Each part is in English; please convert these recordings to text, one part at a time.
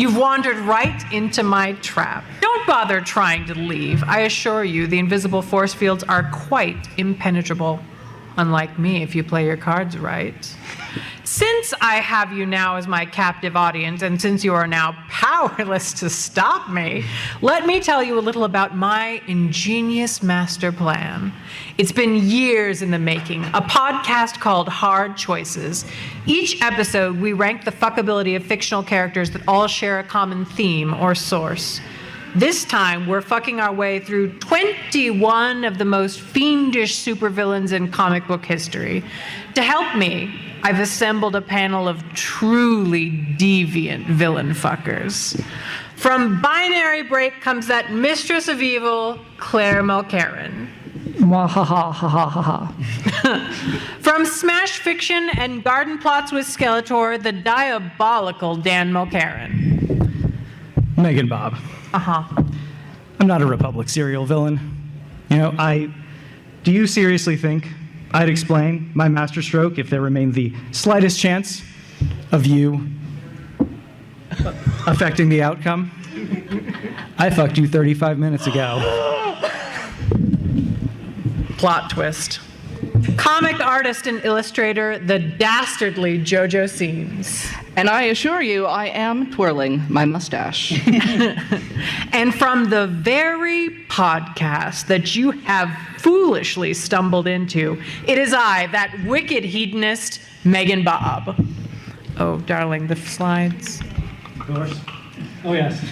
You've wandered right into my trap. Don't bother trying to leave. I assure you, the invisible force fields are quite impenetrable. Unlike me, if you play your cards right. Since I have you now as my captive audience, and since you are now powerless to stop me, let me tell you a little about my ingenious master plan. It's been years in the making, a podcast called Hard Choices. Each episode, we rank the fuckability of fictional characters that all share a common theme or source. This time, we're fucking our way through 21 of the most fiendish supervillains in comic book history. To help me, I've assembled a panel of truly deviant villain fuckers. From Binary Break comes that mistress of evil, Claire Mulcairn. From Smash Fiction and Garden Plots with Skeletor, the diabolical Dan Mulcairn. Megan Bob. I'm not a Republic serial villain. Do you seriously think I'd explain my masterstroke if there remained the slightest chance of you affecting the outcome? I fucked you 35 minutes ago. Plot twist. Comic artist and illustrator, the dastardly JoJo Seams. And I assure you, I am twirling my mustache. And from the very podcast that you have foolishly stumbled into, it is I, that wicked hedonist, Megan Bob. Oh, darling, the slides. Of course. Oh, yes.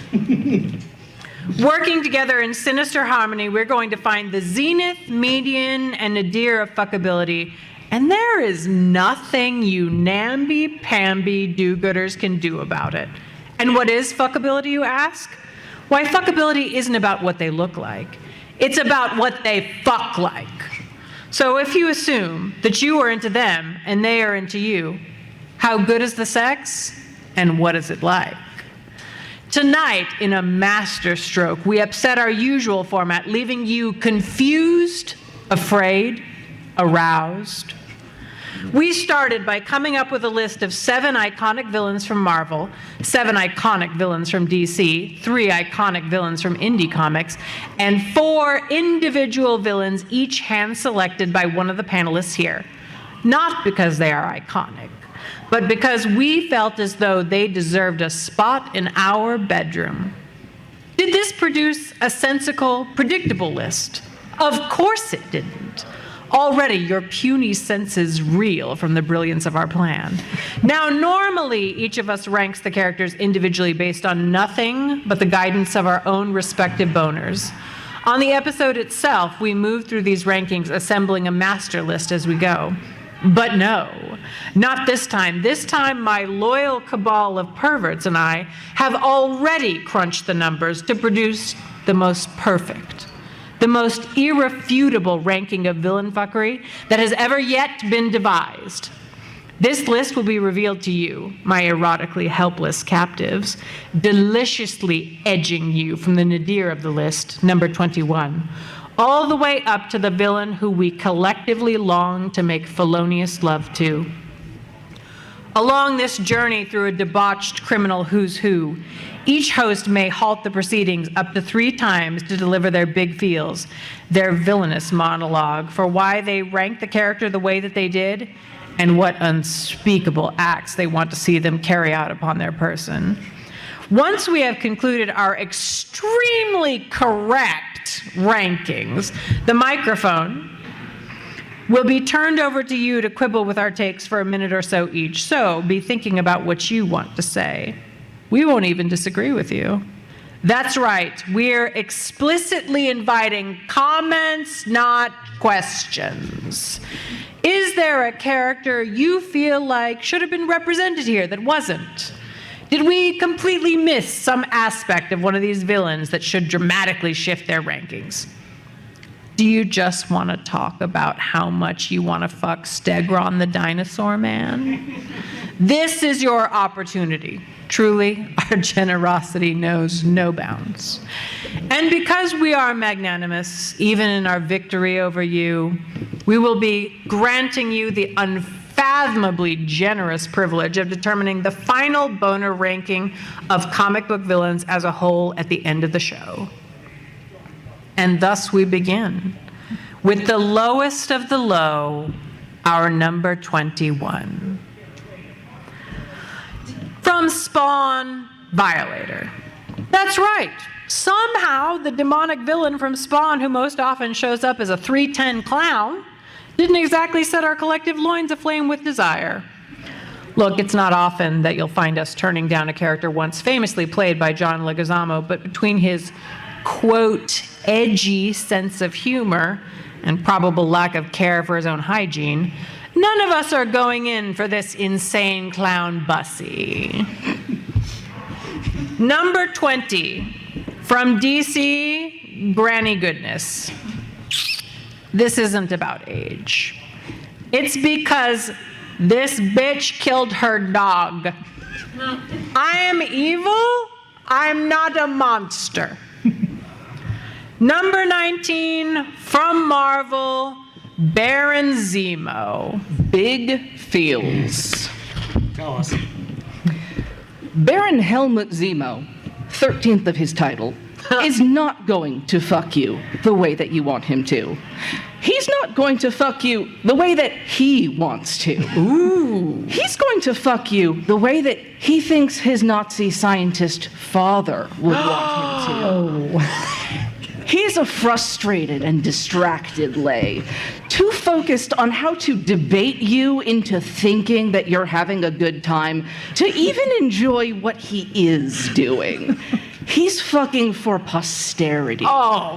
Working together in sinister harmony, we're going to find the zenith, median, and nadir of fuckability, and there is nothing you namby-pamby do-gooders can do about it. And what is fuckability, you ask? Why, fuckability isn't about what they look like. It's about what they fuck like. So if you assume that you are into them and they are into you, how good is the sex, and what is it like? Tonight, in a masterstroke, we upset our usual format, leaving you confused, afraid, aroused. We started by coming up with a list of 7 iconic villains from Marvel, 7 iconic villains from DC, 3 iconic villains from indie comics, and 4 individual villains, each hand-selected by one of the panelists here. Not because they are iconic, but because we felt as though they deserved a spot in our bedroom. Did this produce a sensical, predictable list? Of course it didn't. Already your puny senses reel from the brilliance of our plan. Now, normally each of us ranks the characters individually based on nothing but the guidance of our own respective boners. On the episode itself, we move through these rankings, assembling a master list as we go. But no, not this time. This time, my loyal cabal of perverts and I have already crunched the numbers to produce the most perfect, the most irrefutable ranking of villain fuckery that has ever yet been devised. This list will be revealed to you, my erotically helpless captives, deliciously edging you from the nadir of the list, number 21, all the way up to the villain who we collectively long to make felonious love to. Along this journey through a debauched criminal who's who, each host may halt the proceedings up to 3 times to deliver their big feels, their villainous monologue for why they ranked the character the way that they did, and what unspeakable acts they want to see them carry out upon their person. Once we have concluded our extremely correct rankings, the microphone will be turned over to you to quibble with our takes for a minute or so each. So be thinking about what you want to say. We won't even disagree with you. That's right, we're explicitly inviting comments, not questions. Is there a character you feel like should have been represented here that wasn't? Did we completely miss some aspect of one of these villains that should dramatically shift their rankings? Do you just want to talk about how much you want to fuck Stegron the Dinosaur Man? This is your opportunity. Truly, our generosity knows no bounds. And because we are magnanimous, even in our victory over you, we will be granting you the unfathomable unfathomably generous privilege of determining the final boner ranking of comic book villains as a whole at the end of the show. And thus we begin with the lowest of the low, our number 21. From Spawn, Violator. That's right. Somehow, the demonic villain from Spawn, who most often shows up as a 310 clown, didn't exactly set our collective loins aflame with desire. Look, it's not often that you'll find us turning down a character once famously played by John Leguizamo, but between his, quote, edgy sense of humor and probable lack of care for his own hygiene, none of us are going in for this insane clown bussy. Number 20. From DC, Granny Goodness. This isn't about age. It's because this bitch killed her dog. I am evil. I'm not a monster. Number 19, from Marvel, Baron Zemo. Big feels. Tell us. Baron Helmut Zemo, 13th of his title, is not going to fuck you the way that you want him to. He's not going to fuck you the way that he wants to. Ooh. He's going to fuck you the way that he thinks his Nazi scientist father would want him to. He's a frustrated and distracted lay, too focused on how to debate you into thinking that you're having a good time to even enjoy what he is doing. He's fucking for posterity. Oh.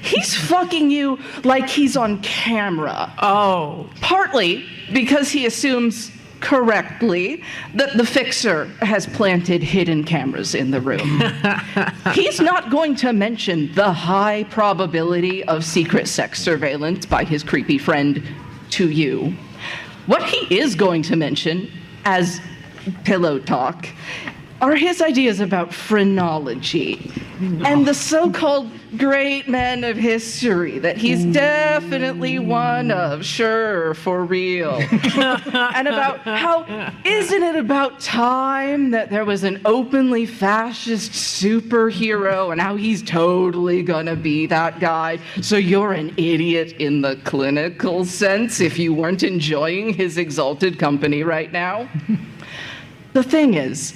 He's fucking you like he's on camera. Oh. Partly because he assumes correctly that the fixer has planted hidden cameras in the room. He's not going to mention the high probability of secret sex surveillance by his creepy friend to you. What he is going to mention as pillow talk are his ideas about phrenology and the so-called great men of history that he's definitely one of, sure, for real. And about how, isn't it about time that there was an openly fascist superhero and how he's totally gonna be that guy, so you're an idiot in the clinical sense if you weren't enjoying his exalted company right now? The thing is,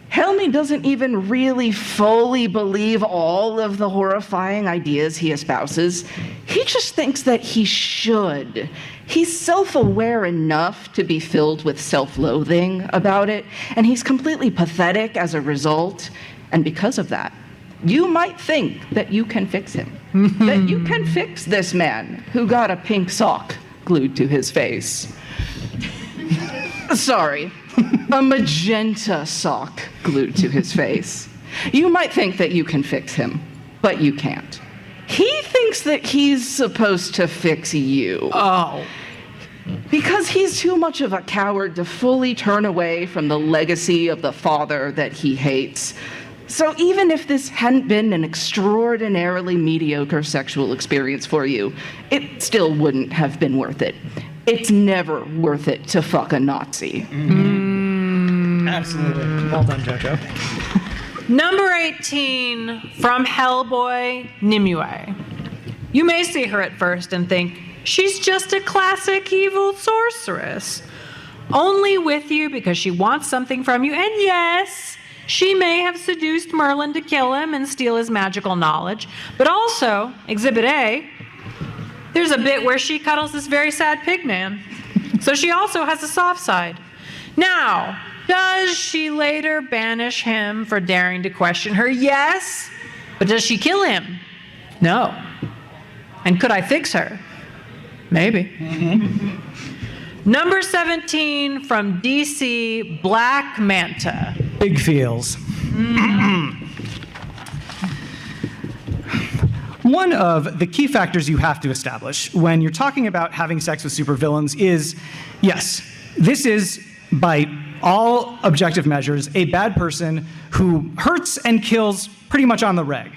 Helmy doesn't even really fully believe all of the horrifying ideas he espouses. He just thinks that he should. He's self-aware enough to be filled with self-loathing about it, and he's completely pathetic as a result. And because of that, you might think that you can fix him. That you can fix this man who got a pink sock glued to his face. Sorry. A magenta sock glued to his face. You might think that you can fix him, but you can't. He thinks that he's supposed to fix you. Oh. Because he's too much of a coward to fully turn away from the legacy of the father that he hates. So even if this hadn't been an extraordinarily mediocre sexual experience for you, it still wouldn't have been worth it. It's never worth it to fuck a Nazi. Absolutely. Well done, Jojo. Number 18, from Hellboy, Nimue. You may see her at first and think, she's just a classic evil sorceress. Only with you because she wants something from you, and yes, she may have seduced Merlin to kill him and steal his magical knowledge, but also, Exhibit A, there's a bit where she cuddles this very sad pig man. So she also has a soft side. Now, does she later banish him for daring to question her? Yes. But does she kill him? No. And could I fix her? Maybe. Number 17, from DC, Black Manta. Big feels. One of the key factors you have to establish when you're talking about having sex with supervillains is, yes, this is, by all objective measures, a bad person who hurts and kills pretty much on the reg.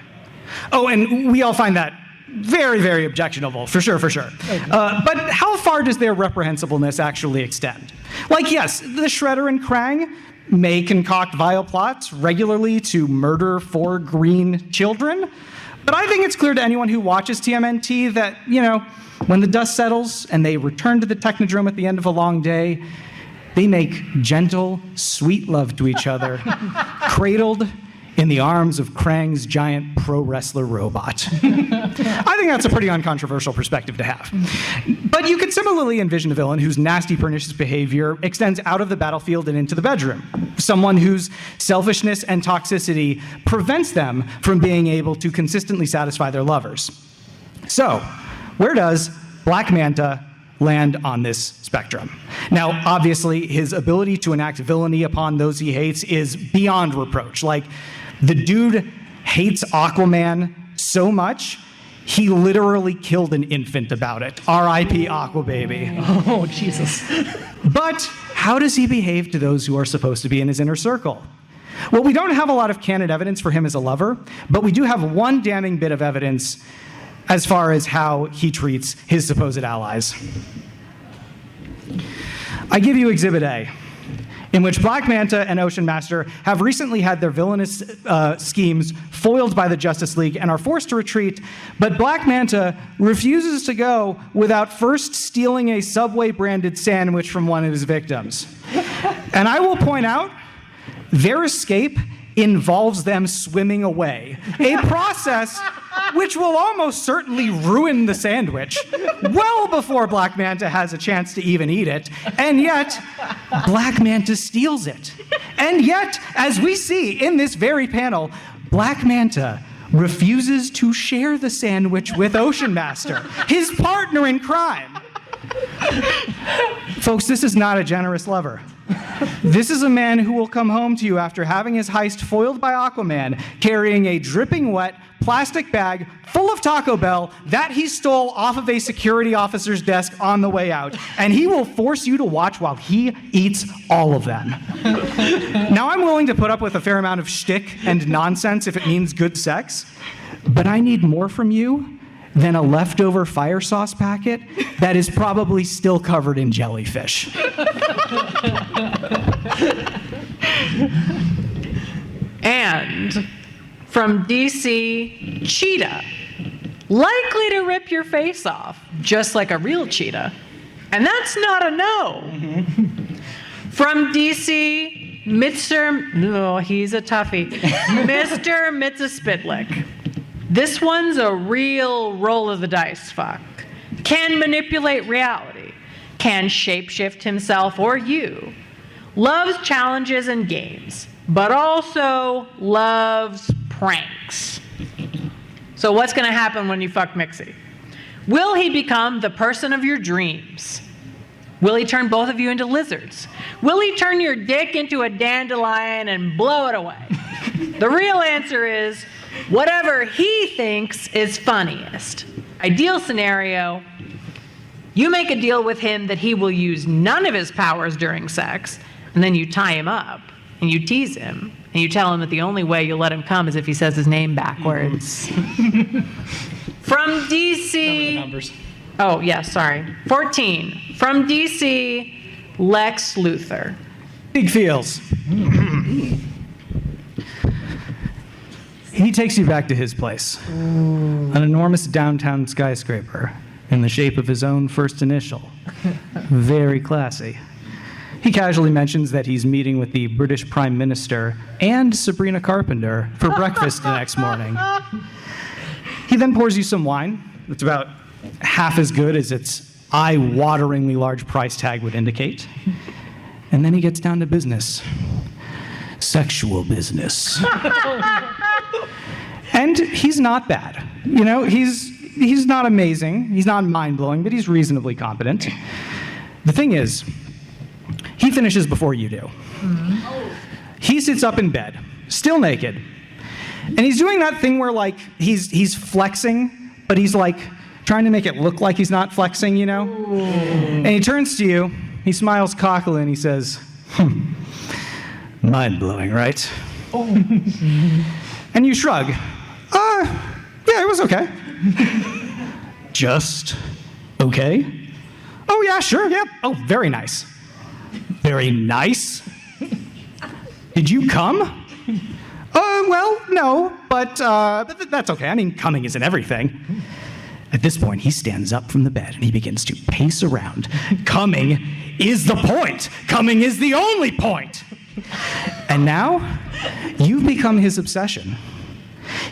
Oh, and we all find that very, very objectionable, for sure, for sure. But how far does their reprehensibleness actually extend? Like, yes, the Shredder and Krang may concoct vile plots regularly to murder 4 green children, but I think it's clear to anyone who watches TMNT that, when the dust settles and they return to the Technodrome at the end of a long day, they make gentle, sweet love to each other, cradled in the arms of Krang's giant pro wrestler robot. I think that's a pretty uncontroversial perspective to have. But you could similarly envision a villain whose nasty, pernicious behavior extends out of the battlefield and into the bedroom. Someone whose selfishness and toxicity prevents them from being able to consistently satisfy their lovers. So, where does Black Manta land on this spectrum? Now, obviously, his ability to enact villainy upon those he hates is beyond reproach. Like, the dude hates Aquaman so much, he literally killed an infant about it. R.I.P. Aquababy. Oh, Jesus. But how does he behave to those who are supposed to be in his inner circle? Well, we don't have a lot of canon evidence for him as a lover, but we do have one damning bit of evidence as far as how he treats his supposed allies. I give you Exhibit A, in which Black Manta and Ocean Master have recently had their villainous schemes foiled by the Justice League and are forced to retreat, but Black Manta refuses to go without first stealing a Subway-branded sandwich from one of his victims. And I will point out, their escape involves them swimming away, a process which will almost certainly ruin the sandwich well before Black Manta has a chance to even eat it, and yet Black Manta steals it. And yet, as we see in this very panel, Black Manta refuses to share the sandwich with Ocean Master, his partner in crime. Folks, this is not a generous lover. This is a man who will come home to you after having his heist foiled by Aquaman, carrying a dripping wet plastic bag full of Taco Bell that he stole off of a security officer's desk on the way out, and he will force you to watch while he eats all of them. Now, I'm willing to put up with a fair amount of shtick and nonsense if it means good sex, but I need more from you than a leftover fire sauce packet that is probably still covered in jellyfish. And from DC, cheetah. Likely to rip your face off, just like a real cheetah. And that's not a no. From DC, he's a toughie. Mr. Mitaspitlik. This one's a real roll of the dice fuck. Can manipulate reality. Can shapeshift himself or you. Loves challenges and games, but also loves pranks. So what's going to happen when you fuck Mixie? Will he become the person of your dreams? Will he turn both of you into lizards? Will he turn your dick into a dandelion and blow it away? The real answer is whatever he thinks is funniest. Ideal scenario, you make a deal with him that he will use none of his powers during sex, and then you tie him up, and you tease him, and you tell him that the only way you'll let him come is if he says his name backwards. From DC... Numbers. Oh, yeah, sorry. 14. From DC, Lex Luthor. Big feels. He takes you back to his place. An enormous downtown skyscraper in the shape of his own first initial. Very classy. He casually mentions that he's meeting with the British Prime Minister and Sabrina Carpenter for breakfast the next morning. He then pours you some wine. It's about half as good as its eye-wateringly large price tag would indicate. And then he gets down to business. Sexual business. And he's not bad. You know, he's not amazing. He's not mind-blowing, but he's reasonably competent. The thing is, he finishes before you do. He sits up in bed, still naked. And he's doing that thing where, like, he's flexing, but he's, like, trying to make it look like he's not flexing, you know? And he turns to you, he smiles cockily, and he says, mind-blowing, right? And you shrug. Yeah, it was okay. Just okay? Oh, yeah, sure, yeah. Oh, very nice. very nice. Did you come? Well, no, but that's okay. I mean, coming isn't everything. At this point, he stands up from the bed and he begins to pace around. Coming is the point. Coming is the only point. And now, you've become his obsession.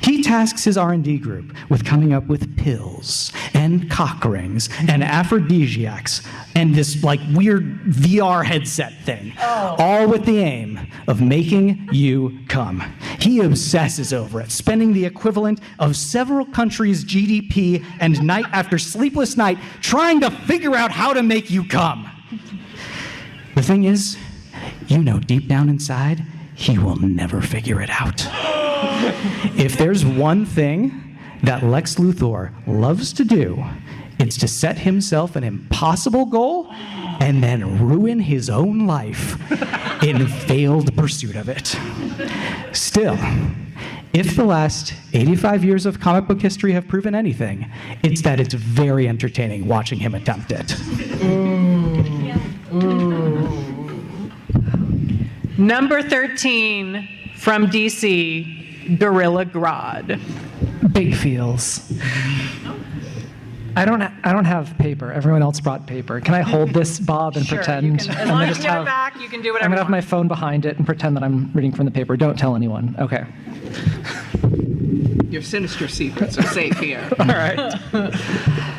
He tasks his R&D group with coming up with pills and cock rings and aphrodisiacs and this like weird VR headset thing, all with the aim of making you come. He obsesses over it, spending the equivalent of several countries' GDP and night after sleepless night trying to figure out how to make you come. The thing is, you know deep down inside, he will never figure it out. If there's one thing that Lex Luthor loves to do, it's to set himself an impossible goal and then ruin his own life in failed pursuit of it. Still, if the last 85 years of comic book history have proven anything, it's that it's very entertaining watching him attempt it. Number 13 from DC, Gorilla Grodd. Big feels. I don't have paper. Everyone else brought paper. Can I hold this, Bob, and Sure, pretend? you can, as long as you give it back, you can do whatever I'm gonna you have my want. phone behind it and pretend that I'm reading from the paper. Don't tell anyone. Okay. Your sinister secrets are safe here. All right.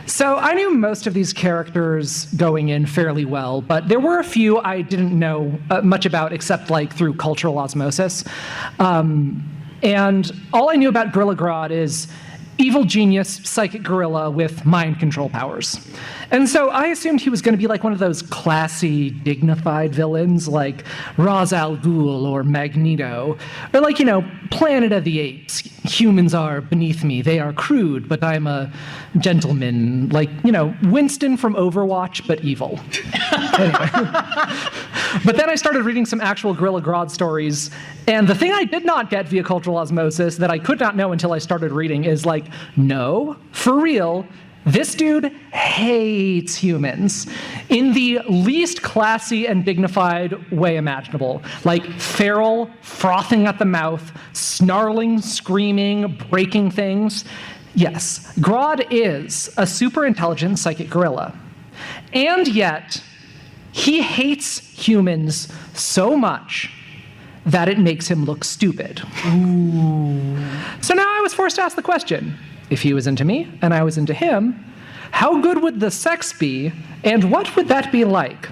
So I knew most of these characters going in fairly well, but there were a few I didn't know much about except like through cultural osmosis. And all I knew about Gorilla Grodd is evil genius, psychic gorilla with mind control powers. And so I assumed he was going to be like one of those classy, dignified villains like Ra's al Ghul or Magneto, or like, Planet of the Apes. Humans are beneath me. They are crude, but I'm a gentleman. Like, Winston from Overwatch, but evil. Anyway. But then I started reading some actual Gorilla Grodd stories, and the thing I did not get via cultural osmosis that I could not know until I started reading is like, no, for real, this dude hates humans in the least classy and dignified way imaginable. Like feral, frothing at the mouth, snarling, screaming, breaking things. Yes, Grodd is a super intelligent psychic gorilla. And yet, he hates humans so much that it makes him look stupid. Ooh. So now I was forced to ask the question, if he was into me and I was into him, how good would the sex be and what would that be like?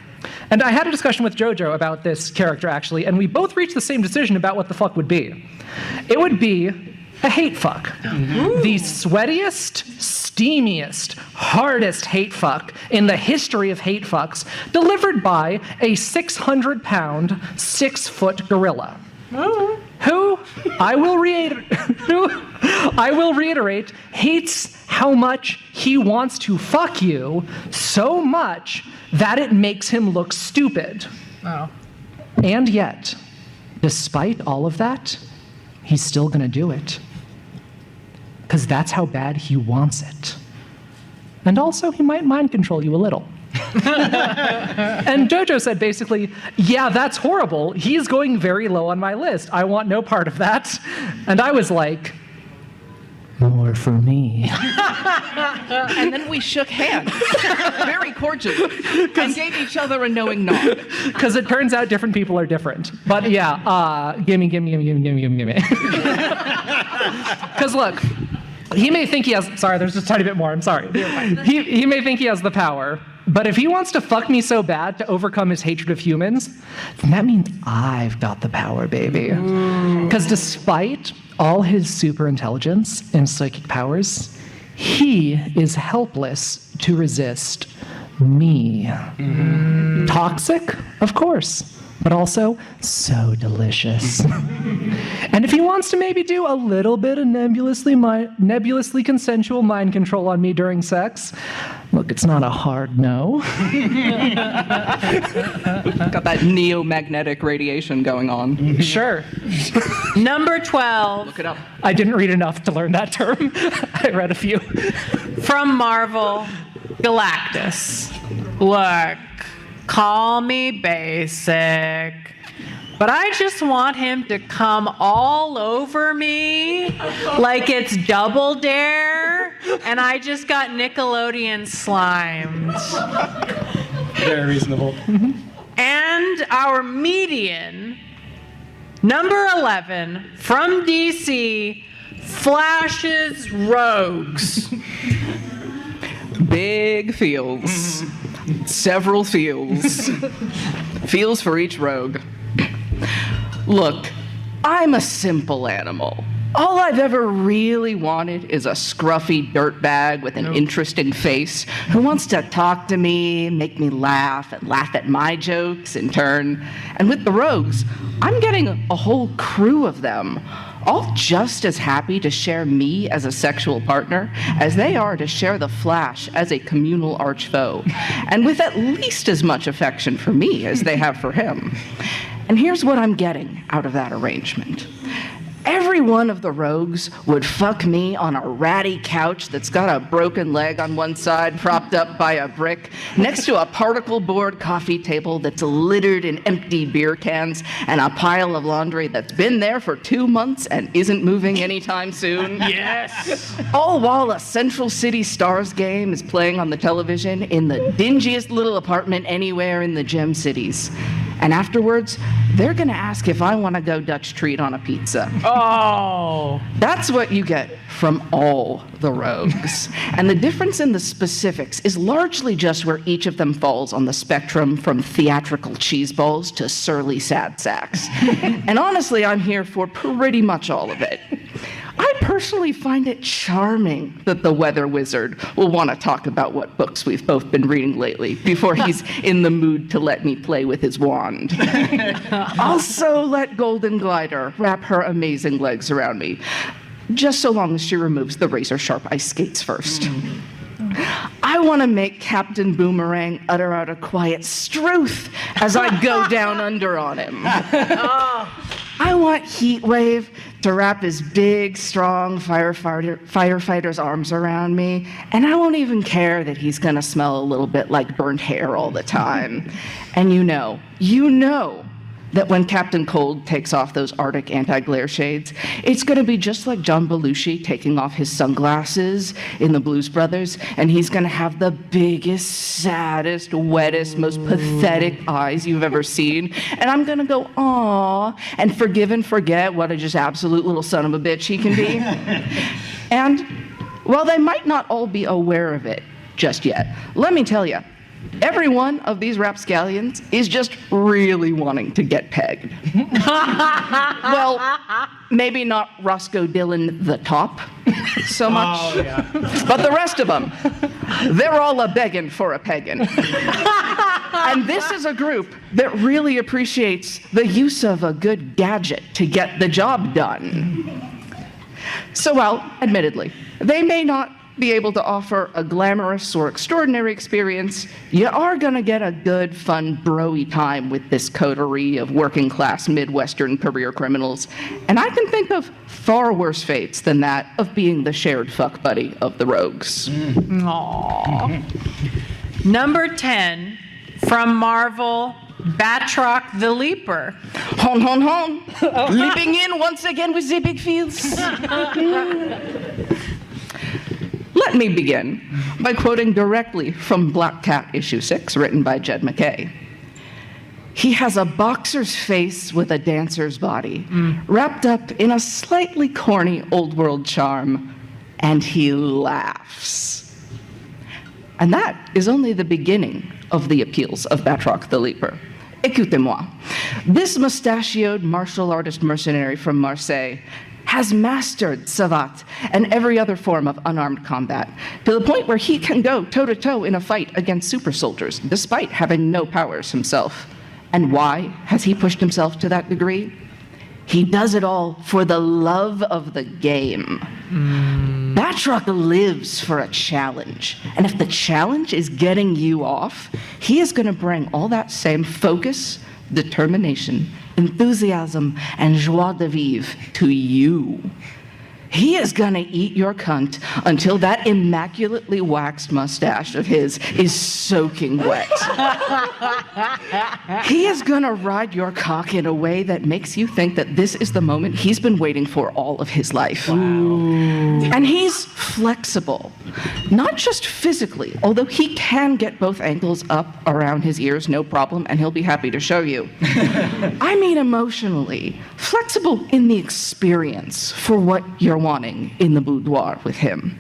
And I had a discussion with JoJo about this character actually, and we both reached the same decision about what the fuck would be. It would be a hate fuck. Ooh. The sweatiest, steamiest, hardest hate fuck in the history of hate fucks, delivered by a 600-pound, 6-foot gorilla. Oh. Who, I will reiterate, hates how much he wants to fuck you so much that it makes him look stupid. Oh. And yet, despite all of that, he's still gonna do it. Because that's how bad he wants it. And also, he might mind control you a little. And JoJo said basically, yeah, that's horrible. He's going very low on my list. I want no part of that. And I was like, more for me. And then we shook hands, very cordially, and gave each other a knowing nod. Because it turns out different people are different. But yeah, gimme. Because look, he may think he has, sorry, there's just a tiny bit more, I'm sorry. He may think he has the power, but if he wants to fuck me so bad to overcome his hatred of humans, then that means I've got the power, baby. Because despite all his super intelligence and psychic powers, he is helpless to resist me. Toxic, of course, but also so delicious. And if he wants to maybe do a little bit of nebulously consensual mind control on me during sex, look, it's not a hard no. Got that neomagnetic radiation going on. Sure. Number 12. Look it up. I didn't read enough to learn that term. I read a few. From Marvel, Galactus. Look, Call me basic. But I just want him to come all over me like it's Double Dare, and I just got Nickelodeon slimed. Very reasonable. And our median, number 11, from DC, Flash's Rogues. Big feels. Several feels. Feels for each rogue. Look, I'm a simple animal. All I've ever really wanted is a scruffy dirtbag with an interesting face who wants to talk to me, make me laugh, and laugh at my jokes in turn. And with the rogues, I'm getting a whole crew of them, all just as happy to share me as a sexual partner as they are to share the Flash as a communal arch foe, and with at least as much affection for me as they have for him. And here's what I'm getting out of that arrangement. Every one of the rogues would fuck me on a ratty couch that's got a broken leg on one side propped up by a brick, next to a particle board coffee table that's littered in empty beer cans and a pile of laundry that's been there for 2 months and isn't moving anytime soon. Yes! All while a Central City Stars game is playing on the television in the dingiest little apartment anywhere in the Gem Cities. And afterwards, they're gonna ask if I wanna go Dutch treat on a pizza. Oh! That's what you get from all the rogues. And the difference in the specifics is largely just where each of them falls on the spectrum from theatrical cheeseballs to surly sad sacks. And honestly, I'm here for pretty much all of it. I personally find it charming that the weather wizard will want to talk about what books we've both been reading lately before he's in the mood to let me play with his wand. Also, let Golden Glider wrap her amazing legs around me, just so long as she removes the razor-sharp ice skates first. I want to make Captain Boomerang utter out a quiet struth as I go down under on him. I want Heatwave to wrap his big, strong firefighter's arms around me, and I won't even care that he's gonna smell a little bit like burnt hair all the time. And you know that when Captain Cold takes off those Arctic anti-glare shades, it's gonna be just like John Belushi taking off his sunglasses in the Blues Brothers, and he's gonna have the biggest, saddest, wettest, most pathetic eyes you've ever seen. And I'm gonna go, aw, and forgive and forget what a just absolute little son of a bitch he can be. And while they might not all be aware of it just yet, let me tell you, every one of these rapscallions is just really wanting to get pegged. Well, maybe not Roscoe Dillon the top so much, but the rest of them, they're all a-begging for a pegging. And this is a group that really appreciates the use of a good gadget to get the job done. So, well, admittedly, they may not be able to offer a glamorous or extraordinary experience, you are gonna get a good, fun, bro-y time with this coterie of working-class Midwestern career criminals. And I can think of far worse fates than that of being the shared fuck buddy of the rogues. Aww. Number 10, from Marvel, Batroc the Leaper. Hon, hon, hon. Leaping in once again with the big feels. Let me begin by quoting directly from Black Cat issue 6, written by Jed McKay. He has a boxer's face with a dancer's body, wrapped up in a slightly corny old world charm, and he laughs. And that is only the beginning of the appeals of Batroc the Leaper. Écoutez-moi. This mustachioed martial artist mercenary from Marseille has mastered savate and every other form of unarmed combat, to the point where he can go toe-to-toe in a fight against super soldiers, despite having no powers himself. And why has he pushed himself to that degree? He does it all for the love of the game. Batroc lives for a challenge, and if the challenge is getting you off, he is going to bring all that same focus, determination, enthusiasm, and joie de vivre to you. He is gonna eat your cunt until that immaculately waxed mustache of his is soaking wet. He is gonna ride your cock in a way that makes you think that this is the moment he's been waiting for all of his life. And he's flexible, not just physically, although he can get both ankles up around his ears, no problem, and he'll be happy to show you. I mean emotionally, flexible in the experience for what you're wanting in the boudoir with him.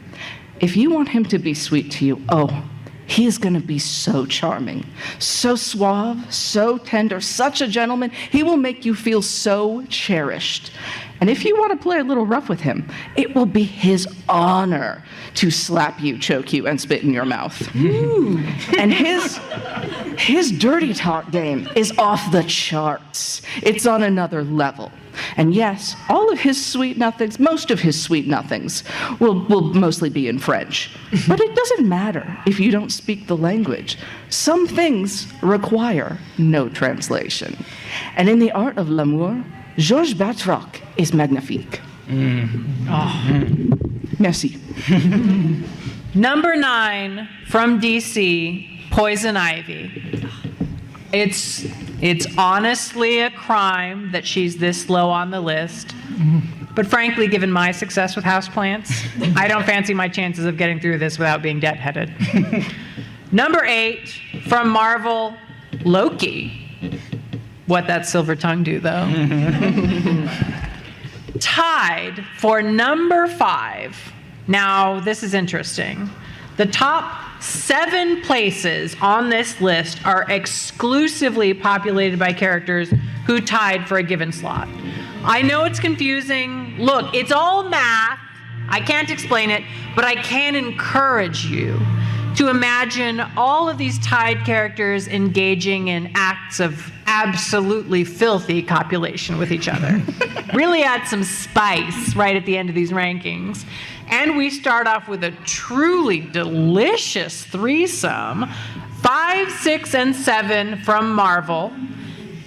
If you want him to be sweet to you, oh, he is going to be so charming, so suave, so tender, such a gentleman. He will make you feel so cherished. And if you want to play a little rough with him, it will be his honor to slap you, choke you, and spit in your mouth. And his dirty talk game is off the charts. It's on another level. And yes, all of his sweet nothings, most of his sweet nothings, will mostly be in French. But it doesn't matter if you don't speak the language. Some things require no translation. And in the art of l'amour, Georges Bertrac is magnifique. Merci. Number 9 from DC, Poison Ivy. It's honestly a crime that she's this low on the list. But frankly, given my success with houseplants, I don't fancy my chances of getting through this without being deadheaded. Number 8 from Marvel, Loki. What that silver tongue do, though. Tied for number 5. Now, this is interesting. The top 7 places on this list are exclusively populated by characters who tied for a given slot. I know it's confusing. Look, it's all math. I can't explain it, but I can encourage you to imagine all of these tied characters engaging in acts of absolutely filthy copulation with each other. Really add some spice right at the end of these rankings. And we start off with a truly delicious threesome, 5, 6, and 7 from Marvel,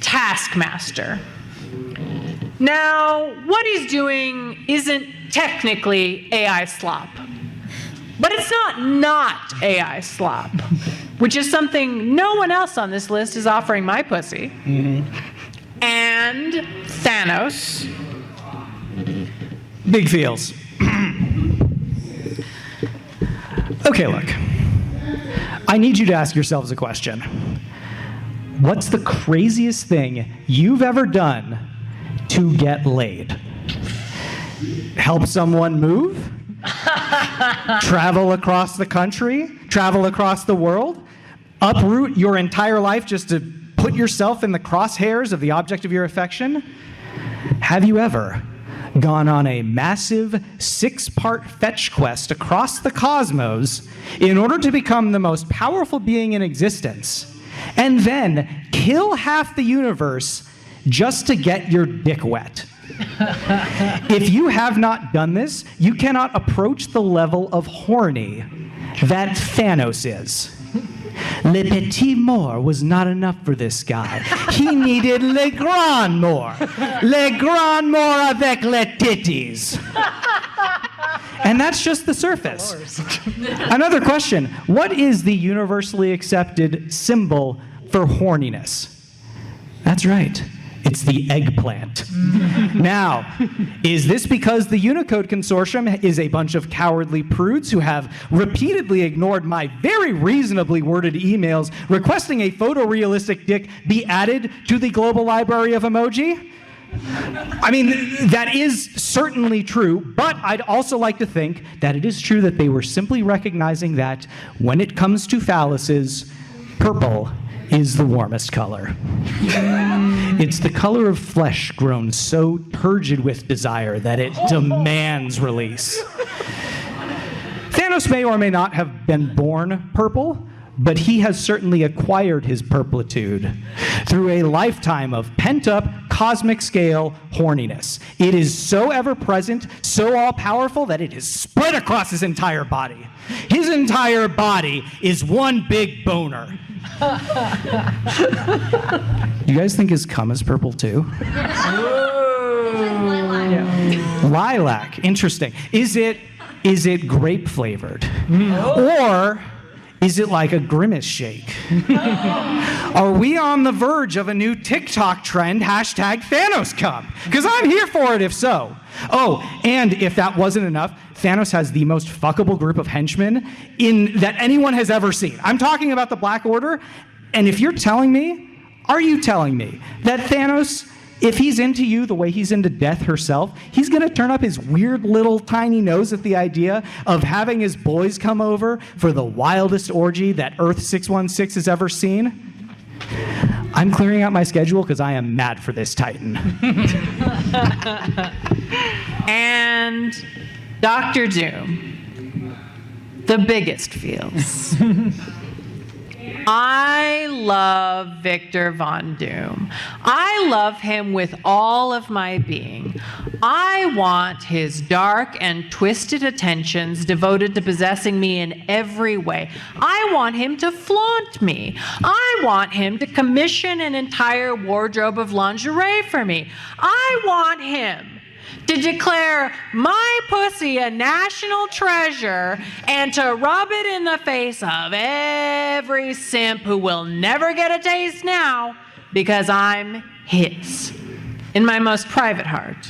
Taskmaster. Now, what he's doing isn't technically AI slop, but it's not AI slop, which is something no one else on this list is offering my pussy. And Thanos. Big feels. Okay, look. I need you to ask yourselves a question. What's the craziest thing you've ever done to get laid? Help someone move? Travel across the country? Travel across the world? Uproot your entire life just to put yourself in the crosshairs of the object of your affection? Have you ever gone on a massive 6-part fetch quest across the cosmos in order to become the most powerful being in existence, and then kill half the universe just to get your dick wet? If you have not done this, you cannot approach the level of horny that Thanos is. Le petit mort was not enough for this guy. He needed le grand mort. Le grand mort avec les titties. And that's just the surface. Another question. What is the universally accepted symbol for horniness? That's right. It's the eggplant. Now, is this because the Unicode Consortium is a bunch of cowardly prudes who have repeatedly ignored my very reasonably worded emails requesting a photorealistic dick be added to the global library of emoji? I mean, that is certainly true, but I'd also like to think that it is true that they were simply recognizing that when it comes to phalluses, purple is the warmest color. It's the color of flesh grown so turgid with desire that it demands release. Thanos may or may not have been born purple, but he has certainly acquired his purplitude through a lifetime of pent-up, cosmic-scale horniness. It is so ever-present, so all-powerful, that it is spread across his entire body. His entire body is one big boner. You guys think his cum is purple too? Ooh. Lilac, interesting. Is it grape flavored? Or is it like a grimace shake? Are we on the verge of a new TikTok trend, hashtag Thanos come? Because I'm here for it if so. Oh, and if that wasn't enough, Thanos has the most fuckable group of henchmen that anyone has ever seen. I'm talking about the Black Order, and if you're telling me, are you telling me that Thanos, if he's into you the way he's into death herself, he's going to turn up his weird little tiny nose at the idea of having his boys come over for the wildest orgy that Earth 616 has ever seen? I'm clearing out my schedule because I am mad for this Titan. And Dr. Doom, the biggest feels. I love Victor Von Doom. I love him with all of my being. I want his dark and twisted attentions devoted to possessing me in every way. I want him to flaunt me. I want him to commission an entire wardrobe of lingerie for me. I want him to declare my pussy a national treasure and to rub it in the face of every simp who will never get a taste now because I'm his. In my most private heart,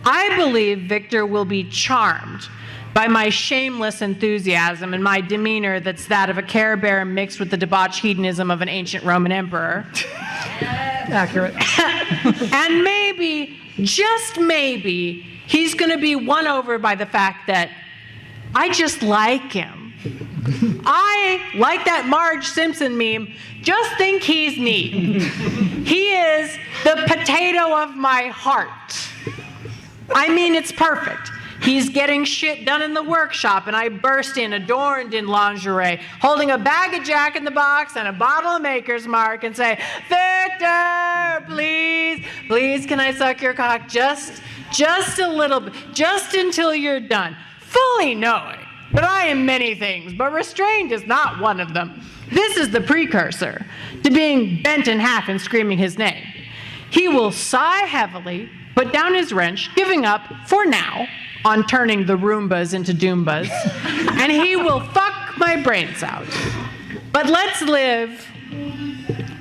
I believe Victor will be charmed by my shameless enthusiasm and my demeanor that's that of a Care Bear mixed with the debauched hedonism of an ancient Roman emperor. Accurate. And maybe, just maybe, he's going to be won over by the fact that I just like him. I, like that Marge Simpson meme, just think he's neat. He is the potato of my heart. I mean, it's perfect. He's getting shit done in the workshop, and I burst in, adorned in lingerie, holding a bag of Jack in the Box and a bottle of Maker's Mark, and say, Victor, please, please, can I suck your cock just a little bit, just until you're done, fully knowing that I am many things, but restrained is not one of them. This is the precursor to being bent in half and screaming his name. He will sigh heavily, put down his wrench, giving up, for now, on turning the Roombas into Doombas, and he will fuck my brains out. But let's live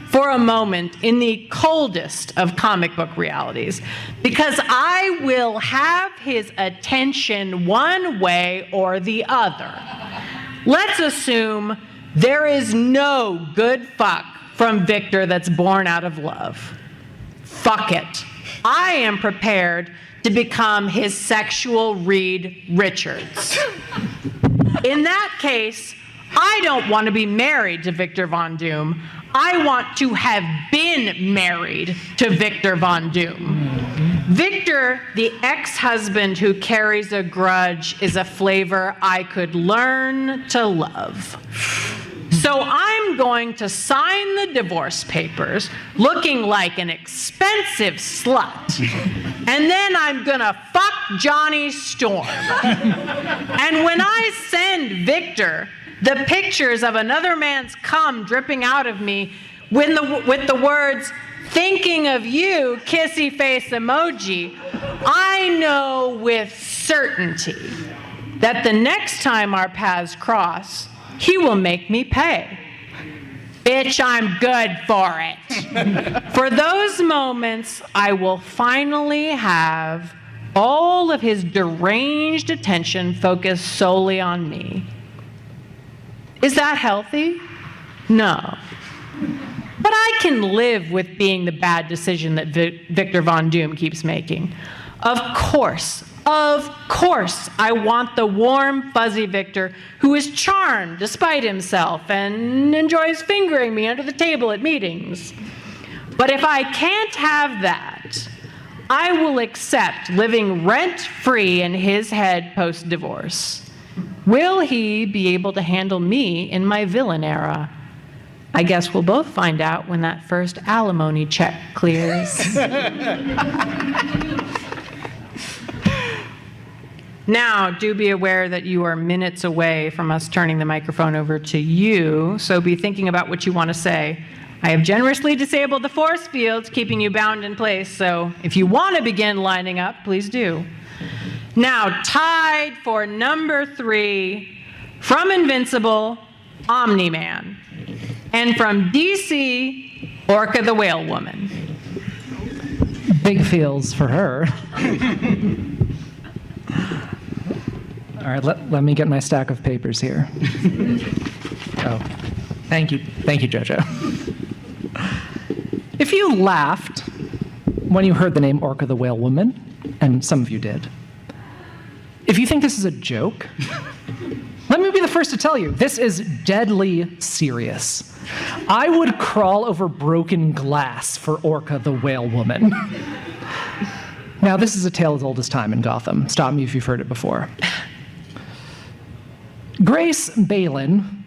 for a moment in the coldest of comic book realities, because I will have his attention one way or the other. Let's assume there is no good fuck from Victor that's born out of love. Fuck it. I am prepared to become his sexual Reed Richards. In that case, I don't want to be married to Victor Von Doom. I want to have been married to Victor Von Doom. Victor, the ex-husband who carries a grudge, is a flavor I could learn to love. So I'm going to sign the divorce papers looking like an expensive slut. And then I'm gonna fuck Johnny Storm. And when I send Victor the pictures of another man's cum dripping out of me with the words, thinking of you, kissy face emoji, I know with certainty that the next time our paths cross, he will make me pay. Bitch, I'm good for it. For those moments, I will finally have all of his deranged attention focused solely on me. Is that healthy? No. But I can live with being the bad decision that Victor Von Doom keeps making. Of course, I want the warm, fuzzy Victor who is charmed despite himself and enjoys fingering me under the table at meetings. But if I can't have that, I will accept living rent-free in his head post-divorce. Will he be able to handle me in my villain era? I guess we'll both find out when that first alimony check clears. Now, do be aware that you are minutes away from us turning the microphone over to you, so be thinking about what you want to say. I have generously disabled the force fields, keeping you bound in place, so if you want to begin lining up, please do. Now, tied for number 3 from Invincible, Omni-Man. And from DC, Orca the Whale Woman. Big feels for her. All right, let me get my stack of papers here. Oh, thank you, JoJo. If you laughed when you heard the name Orca the Whale Woman, and some of you did, if you think this is a joke, let me be the first to tell you, this is deadly serious. I would crawl over broken glass for Orca the Whale Woman. Now, this is a tale as old as time in Gotham. Stop me if you've heard it before. Grace Balin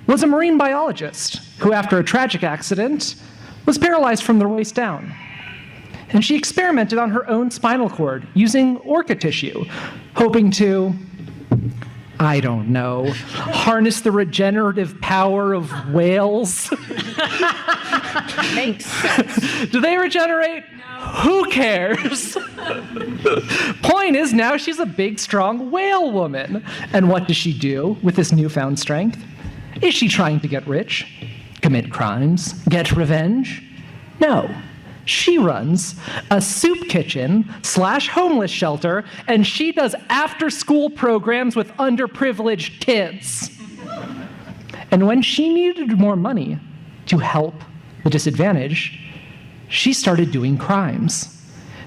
was a marine biologist who, after a tragic accident, was paralyzed from the waist down. And she experimented on her own spinal cord using orca tissue, hoping to, I don't know, harness the regenerative power of whales. Makes sense. Do they regenerate? No. Who cares? Point is, now she's a big, strong whale woman. And what does she do with this newfound strength? Is she trying to get rich? Commit crimes? Get revenge? No. She runs a soup kitchen / homeless shelter, and she does after-school programs with underprivileged kids. And when she needed more money to help the disadvantaged, she started doing crimes.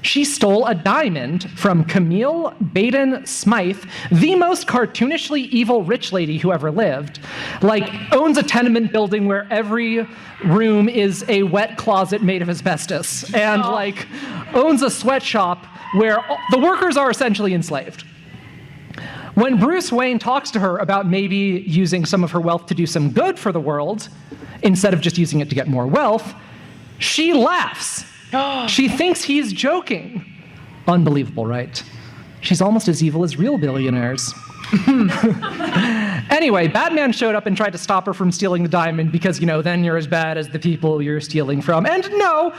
She stole a diamond from Camille Baden Smythe, the most cartoonishly evil rich lady who ever lived. Like, owns a tenement building where every room is a wet closet made of asbestos, and like owns a sweatshop where the workers are essentially enslaved. When Bruce Wayne talks to her about maybe using some of her wealth to do some good for the world, instead of just using it to get more wealth, she laughs. She thinks he's joking. Unbelievable, right? She's almost as evil as real billionaires. Anyway, Batman showed up and tried to stop her from stealing the diamond because, then you're as bad as the people you're stealing from. And no,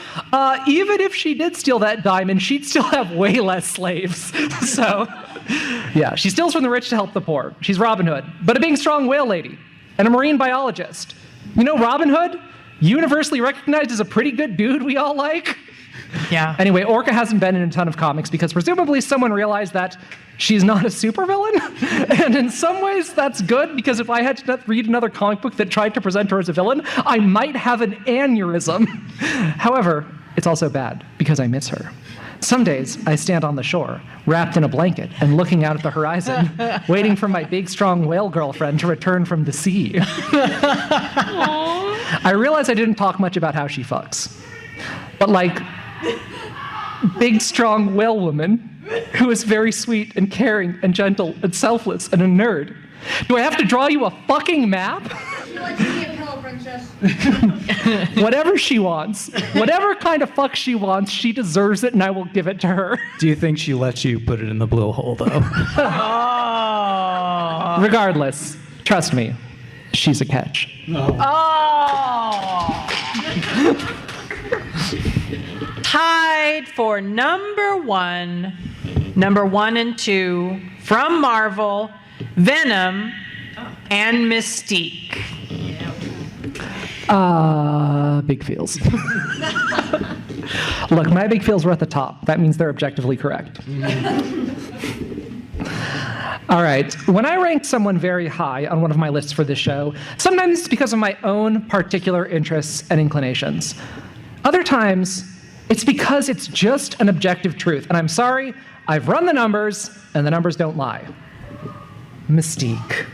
even if she did steal that diamond, she'd still have way less slaves. So, yeah, she steals from the rich to help the poor. She's Robin Hood, but a big, strong whale lady and a marine biologist. Robin Hood, universally recognized as a pretty good dude we all like. Yeah. Anyway, Orca hasn't been in a ton of comics because presumably someone realized that she's not a supervillain. And in some ways, that's good, because if I had to read another comic book that tried to present her as a villain, I might have an aneurysm. However, it's also bad because I miss her. Some days, I stand on the shore, wrapped in a blanket and looking out at the horizon, waiting for my big, strong whale girlfriend to return from the sea. I realize I didn't talk much about how she fucks. But like, big, strong whale woman who is very sweet and caring and gentle and selfless and a nerd. Do I have to draw you a fucking map? She wants to be a pillow princess. Whatever she wants, whatever kind of fuck she wants, she deserves it and I will give it to her. Do you think she lets you put it in the blowhole, though? Regardless, trust me, she's a catch. Tied for number 1 and 2 from Marvel, Venom and Mystique. Big feels. Look, my big feels were at the top. That means they're objectively correct. All right, when I rank someone very high on one of my lists for this show, sometimes it's because of my own particular interests and inclinations. Other times, it's because it's just an objective truth. And I'm sorry, I've run the numbers, and the numbers don't lie. Mystique.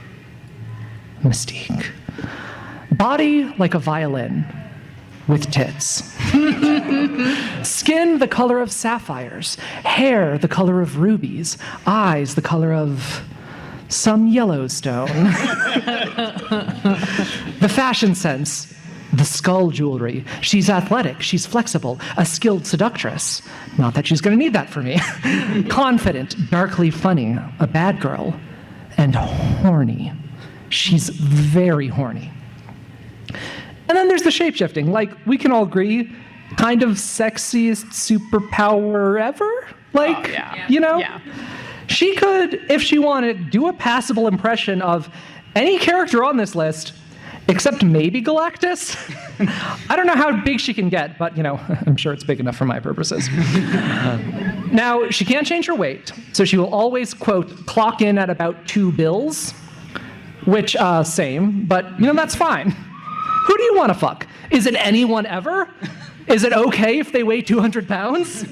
Body like a violin with tits. Skin the color of sapphires. Hair the color of rubies. Eyes the color of some Yellowstone. The fashion sense. The skull jewelry. She's athletic, she's flexible, a skilled seductress. Not that she's gonna need that for me. Confident, darkly funny, a bad girl, and horny. She's very horny. And then there's the shape-shifting. Like, we can all agree, kind of sexiest superpower ever? Like, Yeah. She could, if she wanted, do a passable impression of any character on this list, except maybe Galactus. I don't know how big she can get, but I'm sure it's big enough for my purposes. Now, she can't change her weight, so she will always, quote, clock in at about 2 bills, which, same, but, that's fine. Who do you want to fuck? Is it anyone ever? Is it okay if they weigh 200 pounds?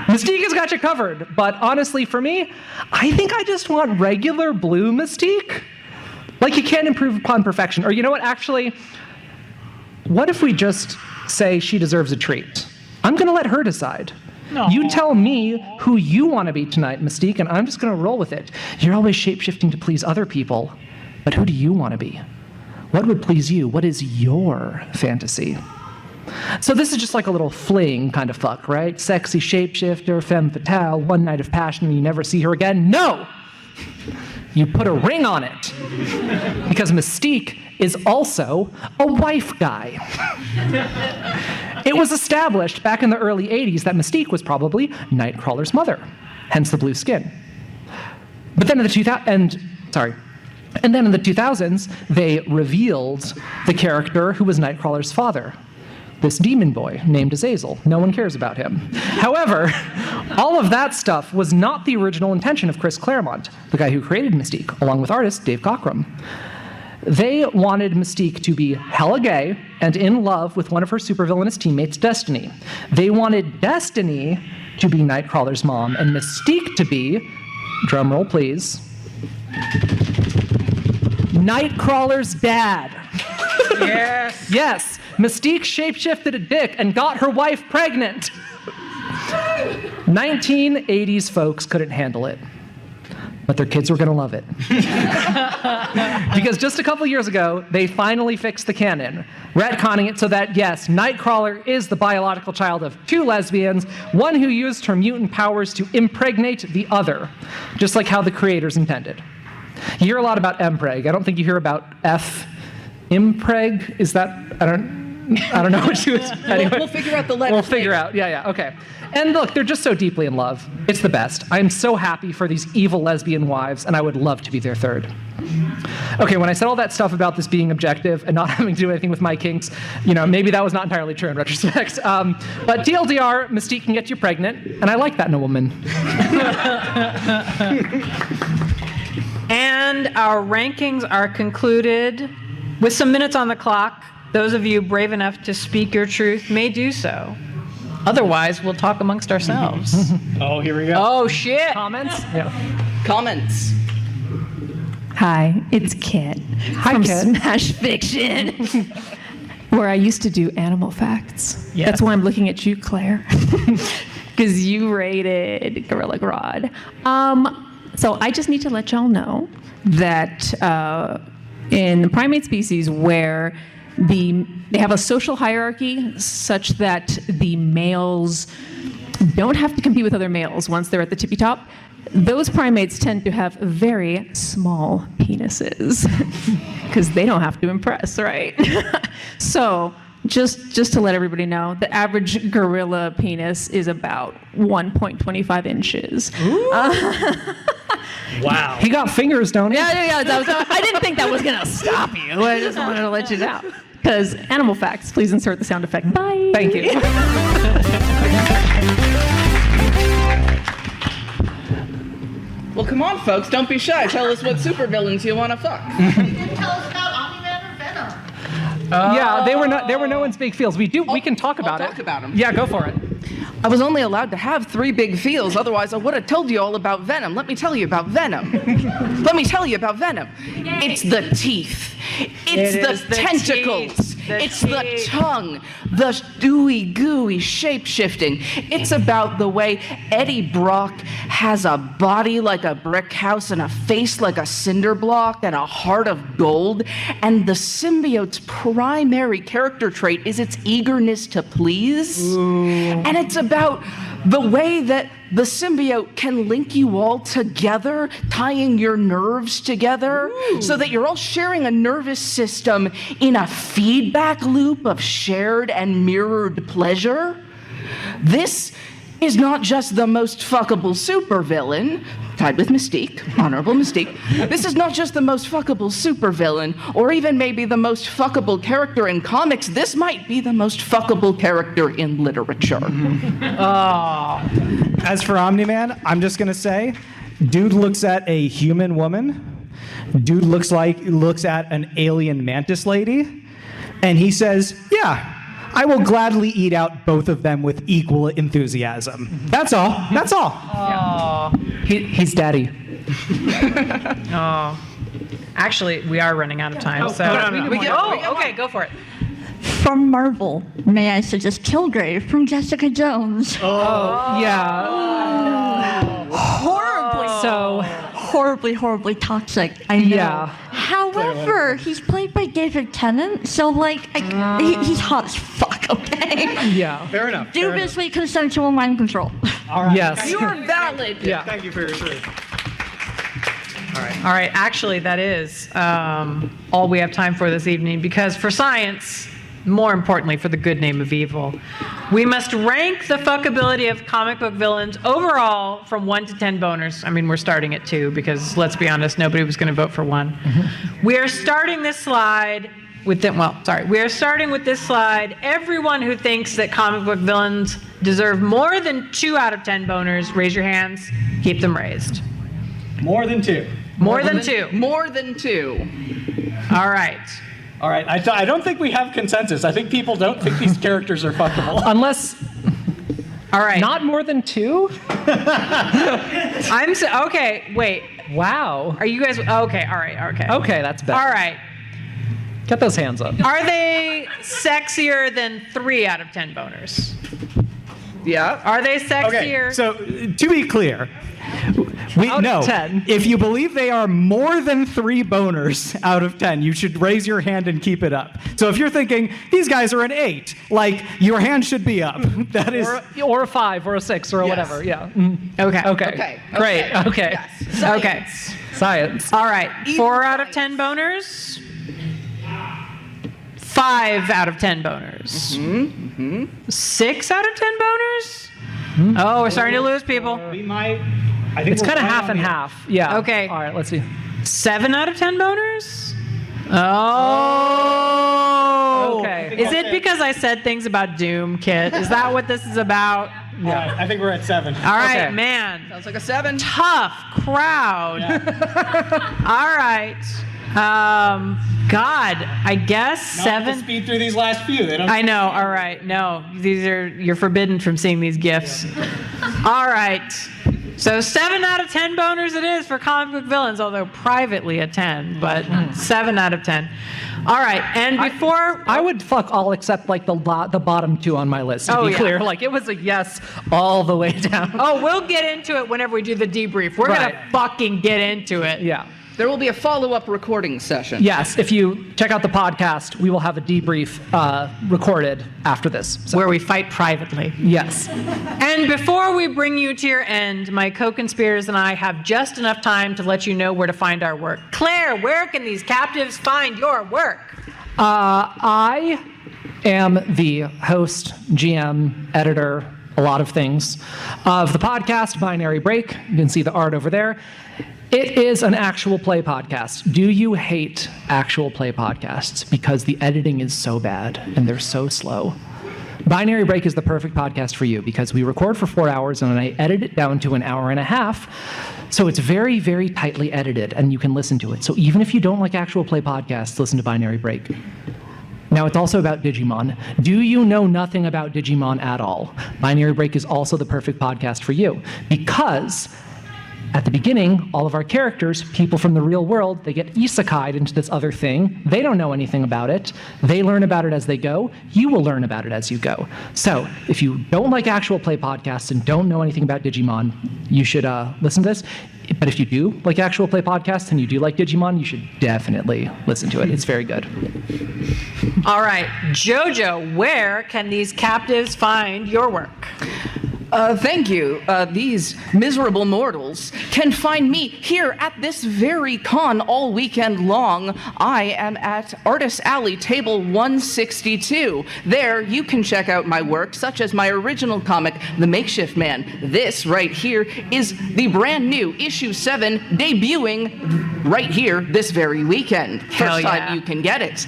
Mystique has got you covered, but honestly, for me, I think I just want regular blue Mystique. Like, you can't improve upon perfection. Or you know what, actually, what if we just say she deserves a treat? I'm going to let her decide. No. You tell me who you want to be tonight, Mystique, and I'm just going to roll with it. You're always shape-shifting to please other people, but who do you want to be? What would please you? What is your fantasy? So this is just like a little fling kind of fuck, right? Sexy shapeshifter, femme fatale, one night of passion, and you never see her again. No! You put a ring on it. Because Mystique is also a wife guy. It was established back in the early 80s that Mystique was probably Nightcrawler's mother, hence the blue skin. But then in the 2000s, they revealed the character who was Nightcrawler's father, this demon boy named Azazel. No one cares about him. However, all of that stuff was not the original intention of Chris Claremont, the guy who created Mystique, along with artist Dave Cockrum. They wanted Mystique to be hella gay and in love with one of her supervillainous teammates, Destiny. They wanted Destiny to be Nightcrawler's mom and Mystique to be, drumroll please, Nightcrawler's dad. Yes. Yes, Mystique shapeshifted a dick and got her wife pregnant. 1980s folks couldn't handle it, but their kids were going to love it. Because just a couple years ago, they finally fixed the canon, retconning it so that, yes, Nightcrawler is the biological child of 2 lesbians, one who used her mutant powers to impregnate the other, just like how the creators intended. You hear a lot about Mpreg. I don't think you hear about Impreg. Is that, I don't know what she was. Anyway, We'll figure out the letters. We'll figure out, yeah, okay. And look, they're just so deeply in love. It's the best. I'm so happy for these evil lesbian wives, and I would love to be their third. Okay, when I said all that stuff about this being objective and not having to do anything with my kinks, maybe that was not entirely true in retrospect. But TLDR, Mystique can get you pregnant, and I like that in a woman. And our rankings are concluded with some minutes on the clock. Those of you brave enough to speak your truth may do so. Otherwise, we'll talk amongst ourselves. Oh, here we go. Oh, shit. Comments? Yeah. Comments. Hi, it's Kit from Kit. Smash Fiction, where I used to do animal facts. Yes. That's why I'm looking at you, Claire, because you rated Gorilla Grodd. So I just need to let y'all know that in the primate species where they have a social hierarchy such that the males don't have to compete with other males once they're at the tippy top, those primates tend to have very small penises because they don't have to impress, right? So just to let everybody know, the average gorilla penis is about 1.25 inches. Wow. He got fingers, don't he? Yeah. I didn't think that was going to stop you. I just wanted to let you know. Because animal facts, please insert the sound effect. Bye. Thank you. Well, come on, folks. Don't be shy. Tell us what supervillains you want to fuck. You didn't tell us about Omni-Man or Venom. Yeah, they were no one's big feels. We can talk about it. Talk about them. Yeah, go for it. I was only allowed to have 3 big feels, otherwise I would have told you all about Venom. Let me tell you about Venom. It's the teeth. It's the tentacles. It's the tongue. The ooey gooey shape shifting. It's about the way Eddie Brock has a body like a brick house and a face like a cinder block and a heart of gold. And the symbiote's primary character trait is its eagerness to please. Ooh. And it's about the way that the symbiote can link you all together, tying your nerves together, so that you're all sharing a nervous system in a feedback loop of shared and mirrored pleasure. This is not just the most fuckable supervillain, tied with Mystique, Honorable Mystique. This is not just the most fuckable supervillain, or even maybe the most fuckable character in comics. This might be the most fuckable character in literature. As for Omni-Man, I'm just going to say, dude looks at a human woman, dude looks at an alien mantis lady, and he says, yeah, I will gladly eat out both of them with equal enthusiasm. That's all. That's all. He's daddy. Oh. Actually, we are running out of time. Okay, go for it. From Marvel, may I suggest Kilgrave from Jessica Jones? Yeah. Horribly So, horribly toxic. I know. Yeah. However, he's played by David Tennant, so he's hot as fuck. Okay. yeah. Fair enough. Dubiously consensual mind control. All right. Yes. You're valid. Yeah. Thank you for your truth. All right, actually, that is all we have time for this evening, because for science, more importantly, for the good name of evil, we must rank the fuckability of comic book villains overall from 1 to 10 boners. I mean, we're starting at 2 because, let's be honest, nobody was going to vote for 1. Mm-hmm. We are starting this slide with we are starting with this slide. Everyone who thinks that comic book villains deserve more than 2 out of 10 boners, raise your hands. Keep them raised. More than 2. More than 2. More than 2. All right. All right. I don't think we have consensus. I think people don't think these characters are fuckable. Unless All right. not more than 2? Okay, wait. Wow. Are you guys okay? All right. Okay. Okay, that's better. All right. Get those hands up. Are they sexier than 3 out of 10 boners? Yeah. Are they Okay, sexier? so to be clear, Out of 10. If you believe they are more than 3 boners out of 10, you should raise your hand and keep it up. So if you're thinking these guys are an 8, your hand should be up. That is Or a 5 or a 6 or Yes. whatever. Yeah. Okay. Okay. Great. Okay. Yes. Okay. Science. All right. 4 out of 10 boners. 5 out of 10 boners. 6 out of 10 boners. Oh, we're starting to lose people. we might. I think It's kind of half and half. Yeah. Okay. All right, let's see. 7 out of 10 boners? Oh. Okay. Is it because I said things about Doom, Kit? Is that what this is about? Yeah. I think we're at 7. All right, Okay. man. Sounds like a 7. Tough crowd. All right. God, I guess 7. Speed through these last few. They don't. I know. All right. No, you're forbidden from seeing these gifts. All right. So 7 out of 10 boners it is for comic book villains, although privately a 10, but 7 out of 10. All right. And before I would fuck all except like the bottom 2 on my list, to Oh, be yeah. clear. Like, it was a yes all the way down. Oh, we'll get into it whenever we do the debrief. We're Right. gonna fucking get into it. Yeah. There will be a follow-up recording session. Yes, if you check out the podcast, we will have a debrief recorded after this. So, Where we fight privately. yes. And before we bring you to your end, my co-conspirators and I have just enough time to let you know where to find our work. Claire, where can these captives find your work? I am the host, GM, editor, a lot of things, of the podcast Binary Break. You can see the art over there. It is an actual play podcast. Do you hate actual play podcasts because the editing is so bad and they're so slow? Binary Break is the perfect podcast for you because we record for 4 hours and I edit it down to an hour and a half. So it's very, very tightly edited and you can listen to it. So even if you don't like actual play podcasts, listen to Binary Break. Now, it's also about Digimon. Do you know nothing about Digimon at all? Binary Break is also the perfect podcast for you because at the beginning, all of our characters, people from the real world, they get isekai'd into this other thing. They don't know anything about it. They learn about it as they go. You will learn about it as you go. So if you don't like actual play podcasts and don't know anything about Digimon, you should listen to this. But if you do like actual play podcasts and you do like Digimon, you should definitely listen to it. It's very good. All right, Jojo, where can these captives find your work? Thank you. These miserable mortals can find me here at this very con all weekend long. I am at Artist Alley, table 162. There, you can check out my work, such as my original comic, The Makeshift Man. This right here is the brand new issue 7 debuting right here this very weekend. Hell First yeah. time you can get it.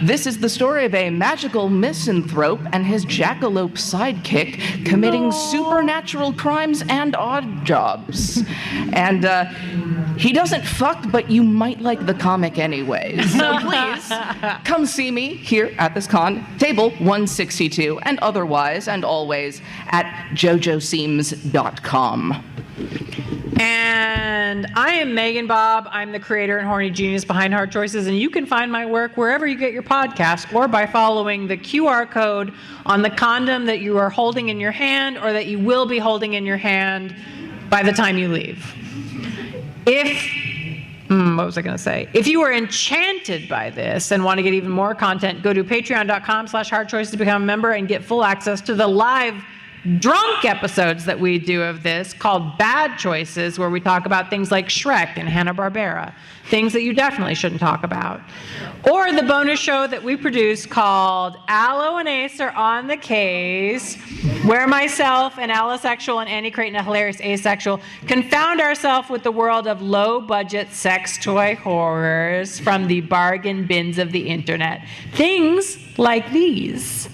This is the story of a magical misanthrope and his jackalope sidekick committing supernatural crimes and odd jobs. And he doesn't fuck, but you might like the comic anyway. So please, come see me here at this con, table 162, and otherwise and always at jojoseams.com. And I am Megan Bob. I'm the creator and horny genius behind Hard Choices, and you can find my work wherever you get your podcast or by following the QR code on the condom that you are holding in your hand or that you will be holding in your hand by the time you leave. What was I going to say? If you are enchanted by this and want to get even more content, go to patreon.com/hardchoices to become a member and get full access to the live drunk episodes that we do of this called Bad Choices, where we talk about things like Shrek and Hanna-Barbera, things that you definitely shouldn't talk about. Or the bonus show that we produce called Aloe and Ace Are on the Case, where myself, an allosexual, and Annie Creighton, a hilarious asexual, confound ourselves with the world of low-budget sex toy horrors from the bargain bins of the internet. Things like these.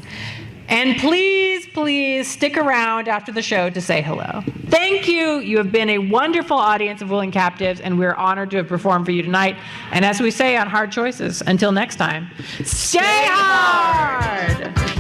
And please, please stick around after the show to say hello. Thank you. You have been a wonderful audience of willing captives, and we're honored to have performed for you tonight. And as we say on Hard Choices, until next time, stay hard!